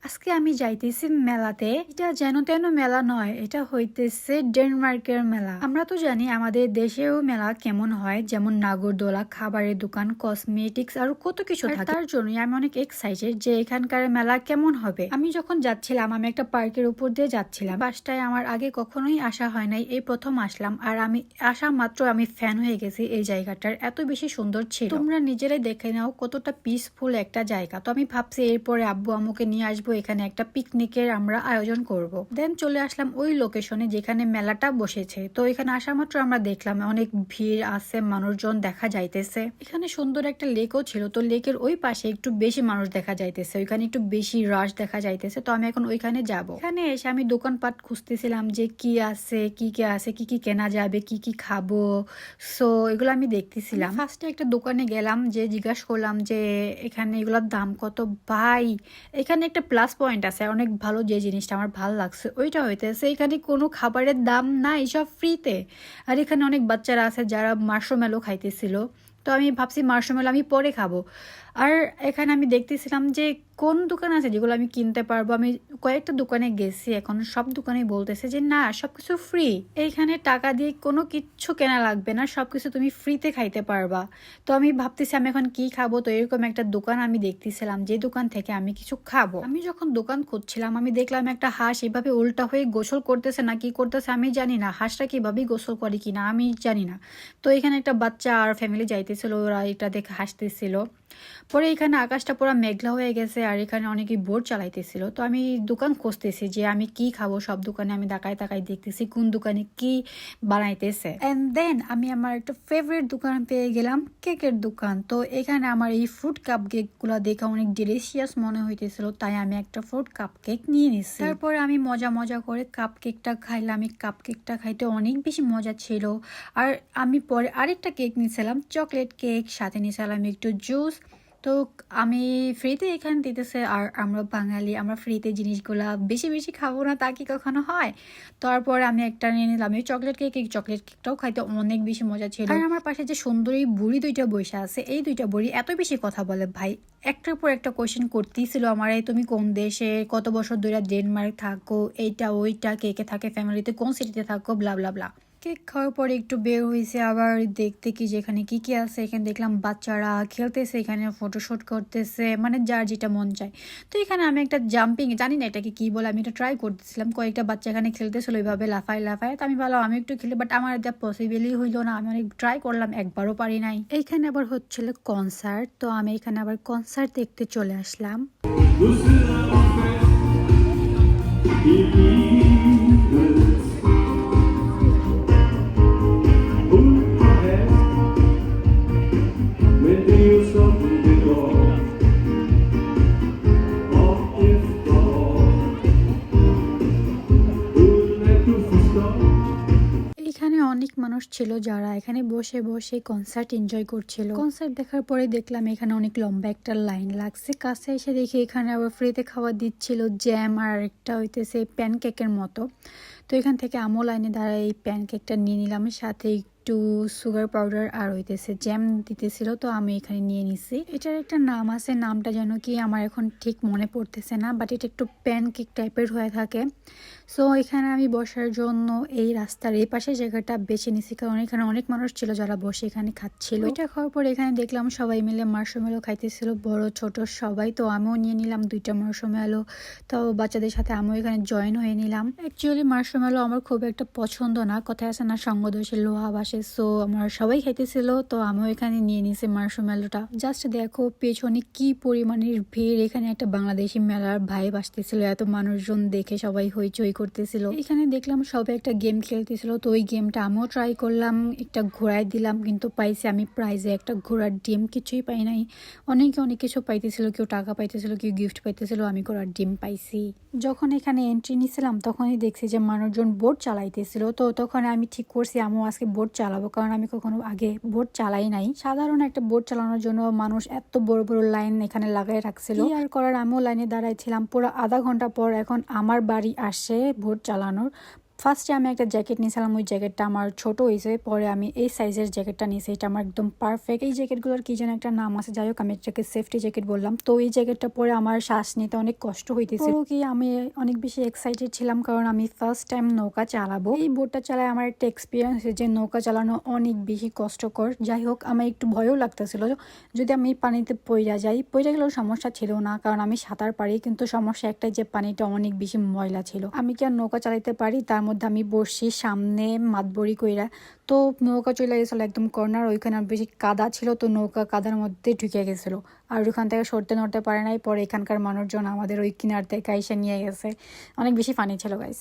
আজকে আমি যাইতেছি মেলাতে। এটা যেন তেন মেলা নয়, এটা হইতেছে ডেনমার্কের মেলা। আমরা তো জানি আমাদের দেশেও মেলা কেমন হয়, যেমন নাগরদোলা, খাবারের দোকান, কসমেটিক্স আর কত কিছু থাকে। তার জন্যই আমি অনেক এক্সাইটেড যে এখানকার মেলা কেমন হবে। আমি যখন যাচ্ছিলাম, আমি একটা পার্কের উপর দিয়ে যাচ্ছিলাম। বাসটায় আমার আগে কখনোই আসা হয় নাই, এই প্রথম আসলাম। আর আমি আসা মাত্র আমি ফ্যান হয়ে গেছি এই জায়গাটার, এত বেশি সুন্দর ছিল। তোমরা নিজেরাই দেখে নাও কতটা পিসফুল একটা জায়গা। তো আমি ভাবছি এরপরে আব্বু আম্মুকে নিয়ে আসবো, এখানে একটা পিকনিকের আমরা আয়োজন করব। দেন চলে আসলাম ওই লোকেশনে যেখানে মেলাটা বসেছে। তো এখানে আসা মাত্র আমরা দেখলাম অনেক ভিড় আছে, মানুষজন দেখা যাইতেছে। এখানে সুন্দর একটা লেকও ছিল, তো লেকের ওই পাশে একটু বেশি মানুষ দেখা যাইতেছে, ওইখানে একটু বেশি রাশ দেখা যাইতেছে। তো আমি এখন ওইখানে যাব। এখানে এসে আমি দোকানপাট খুঁজতেছিলাম যে কি আছে, কি কি আছে, কি কি কেনা যাবে, কি কি খাবো। সো এগুলো আমি দেখতেছিলাম। ফার্স্টে একটা দোকানে গেলাম, যে জিজ্ঞাসা করলাম যে এখানে এগুলোর দাম কত। ভাই, এখানে একটা প্লাস পয়েন্ট আছে অনেক ভালো, যে জিনিসটা আমার ভালো লাগছে ওইটা হইতেছে এখানে কোনো খাবারের দাম নাই, সব ফ্রিতে। আর এখানে অনেক বাচ্চারা আছে যারা মার্শমেলো খাইতেছিল। তো আমি ভাবছি মার্শমেলো আমি পরে খাবো। আর এখানে আমি দেখতেছিলাম যে কোন দোকান আছে যেগুলো আমি কিনতে পারবো। আমি কয়েকটা দোকানে গেছি, এখন সব দোকানেই বলতেছে যে না, সবকিছু ফ্রি, এইখানে টাকা দিয়ে কোনো কিচ্ছু কেনা লাগবে না, সবকিছু তুমি ফ্রিতে খাইতে পারবা। তো আমি ভাবতেছি আমি এখন কি খাবো। তো এরকম একটা দোকান আমি দেখতেছিলাম, যে দোকান থেকে আমি কিছু খাবো। আমি যখন দোকান খুঁজছিলাম, আমি দেখলাম একটা হাঁস এভাবে উল্টা হয়ে গোসল করতেছে না কি করতেছে আমি জানি না, হাঁসটা কিভাবে গোসল করে কিনা আমি জানি না। তো এখানে একটা বাচ্চা আর ফ্যামিলি যাইতেছিল, ওরা এটা দেখে হাসতেছিল। পরে এখানে আকাশটা পুরো মেঘলা হয়ে গেছে, আর এখানে অনেকেই বোট চালাইতেছিল। তো আমি দোকান খুঁজতেছি যে আমি কি খাবো, সব দোকানে আমি তাকায় তাকায় দেখতেছি কোন দোকানে কি বানাইতেছে। এন্ড দেন আমি আমার একটা ফেভারিট দোকান পেয়ে গেলাম, কেকের দোকান। তো এখানে আমার এই ফ্রুট কাপ কেক গুলা দেখে অনেক ডিলিশিয়াস মনে হইতেছিল, তাই আমি একটা ফ্রুট কাপ কেক নিয়ে নিচ্ছি। তারপরে আমি মজা মজা করে কাপ কেকটা খাইলাম। এই কাপ কেকটা খাইতে অনেক বেশি মজা ছিল। আর আমি পরে আরেকটা কেক নিয়েছিলাম, চকলেট কেক, সাথে নিয়েছিলাম একটু জুস। তো আমি ফ্রিতে এখানে দিতেছে, আর আমরা বাঙালি, আমরা ফ্রিতে জিনিসগুলা বেশি বেশি খাবো না, তা কি কখনো হয়। তারপর আমি একটা নিয়ে নিলাম এই চকলেট কেক। এই চকলেট কেকটাও খাইতে অনেক বেশি মজা ছিল। আর আমার পাশে যে সুন্দরী বুড়ি দুইটা বসে আছে, এই দুইটা বুড়ি এত বেশি কথা বলে ভাই, একটার পর একটা কোয়েশ্চেন করতেই ছিল আমার, এই তুমি কোন দেশে, কত বছর ধরে ডেনমার্ক থাকো, এইটা ওইটা, কে কে থাকে ফ্যামিলিতে, কোন সিটিতে থাকো, ব্লা ব্লা ব্লা। কেক খাওয়ার পরে একটু বের হয়েছে, আবার দেখতে কি যেখানে কি কি আছে। এখানে দেখলাম বাচ্চারা খেলতেছে, এখানে ফটোশুট করতেছে, মানে যার যেটা মন চায়। তো এখানে আমি একটা জাম্পিং, জানি না এটাকে কি বলে, আমি এটা ট্রাই করতেছিলাম। কয়েকটা বাচ্চা এখানে খেলতেছিল ওইভাবে লাফায় লাফায়। তো আমি ভাবলাম আমি একটু খেলি, বাট আমার এটা পসিবলই হইলো না। আমি অনেক ট্রাই করলাম, একবারও পারি নাই। এইখানে আবার হচ্ছিল কনসার্ট, তো আমি এখানে আবার কনসার্ট দেখতে চলে আসলাম। এখানে অনেক মানুষ ছিল যারা এখানে বসে বসে কনসার্ট এনজয় করছিল। কনসার্ট দেখার পরে দেখলাম এখানে অনেক লম্বা একটা লাইন লাগছে। কাছে এসে দেখি এখানে আবার ফ্রিতে খাবার দিচ্ছিল, জ্যাম, আর একটা হইতেছে প্যানকেকের মতো। তো এখান থেকে আমও লাইনে দাঁড়ায় এই প্যানকেকটা নিয়ে নিলাম, সাথে একটু সুগার পাউডার আর হইতেছে জ্যাম দিতেছিল। তো আমি এখানে নিয়ে নিছি। এটার একটা নাম আছে, নামটা যেন কি আমার এখন ঠিক মনে পড়তেছে না, বাট এটা একটু প্যানকেক টাইপের হয়ে থাকে। সো এখানে আমি বসার জন্য এই রাস্তার এই পাশে জায়গাটা বেছে নিছি, কারণ এখানে অনেক মানুষ ছিল যারা বসে এখানে খাচ্ছিল। এটা খাওয়ার পর এখানে দেখলাম সবাই মিলে মার্শমেলো খাইতেছিল, বড় ছোট সবাই। তো আমিও নিয়ে নিলাম 2টা মার্শমেলো। তো বাচ্চাদের সাথে আমিও এখানে জয়েন হয়ে নিলাম। অ্যাকচুয়ালি মার্শমেলো আমার খুব একটা পছন্দ না, কথায় আছে না সঙ্গ দোষে লোহা বাসে। সো আমার সবাই খাইতেছিল, তো আমিও এখানে নিয়ে নিছি মার্শমেলোটা। জাস্ট দেখো পেছনে কি পরিমাণের ভিড়, এখানে একটা বাংলাদেশি মেলার ভাইব আসতেছিল, এত মানুষজন দেখে সবাই হইচই করতেছিল। এখানে দেখলাম সবাই একটা গেম খেলতেছিল, তো ওই গেমটা আমিও ট্রাই করলাম, একটা ঘোড়ায় দিলাম, কিন্তু পাইছি আমি প্রাইজে একটা ঘোড়ার ডিম, কিছুই পাই নাই। অনেকে অনেক কিছু পাইতেছিল, কেউ টাকা পাইতেছিল, কেউ গিফট পাইতেছিল, আমি ঘোড়ার ডিম পাইছি। যখন এখানে এন্ট্রি নিছিলাম তখনই দেখছি যে মানুষজন বোট চালাইতেছিল। তো তখন আমি ঠিক করছি আমিও আজকে বোট চালাবো, কারণ আমি কখনো আগে বোট চালাই নাই। সাধারণ একটা বোট চালানোর জন্য মানুষ এত বড় বড় লাইন এখানে লাগাই রাখছিল, কি আর করার, আমিও লাইনে দাঁড়াইছিলাম পুরো আধা ঘন্টা পর এখন আমার বাড়ি আসে বোট চালানোর। ফার্স্টে আমি একটা জ্যাকেট নিয়েছিলাম, ওই জ্যাকেটটা আমার ছোট হয়েছে, পরে আমি এই সাইজের জ্যাকেটটা নিয়েছি, এটা আমার একদম পারফেক্ট। এই জ্যাকেটগুলোর কি যেন একটা নাম আছে, যাই হোক আমি এটাকে সেফটি জ্যাকেট বললাম। তো এই জ্যাকেটটা পরে আমার শ্বাস নিতে অনেক কষ্ট হইতেছিল, কি আমি অনেক বেশি এক্সাইটেড ছিলাম কারণ আমি ফার্স্ট টাইম নৌকা চালাবো। এই বোটটা চালায় আমার একটা এক্সপিরিয়েন্স, যে নৌকা চালানো অনেক বেশি কষ্টকর। যাই হোক আমার একটু ভয়ও লাগতেছিল যদি আমি পানিতে পইরা গেলেও সমস্যা ছিল না, কারণ আমি সাঁতার পারি, কিন্তু সমস্যা একটাই যে পানিটা অনেক বেশি ময়লা ছিল। আমি কি আর নৌকা চালাইতে পারি? তার মধ্যে আমি বসছি সামনে মাতবরি কইরা, তো নৌকা চলে গেছিলো একদম কর্নার, ওইখানে বেশি কাদা ছিল, তো নৌকা কাদার মধ্যে ঢুকে গেছিল আর ওইখান থেকে সরতে নড়তে পারে নাই। পরে এখানকার মানুষজন আমাদের ওই কিনার থেকে এসে নিয়ে গেছে। অনেক বেশি পানি ছিল গাইস।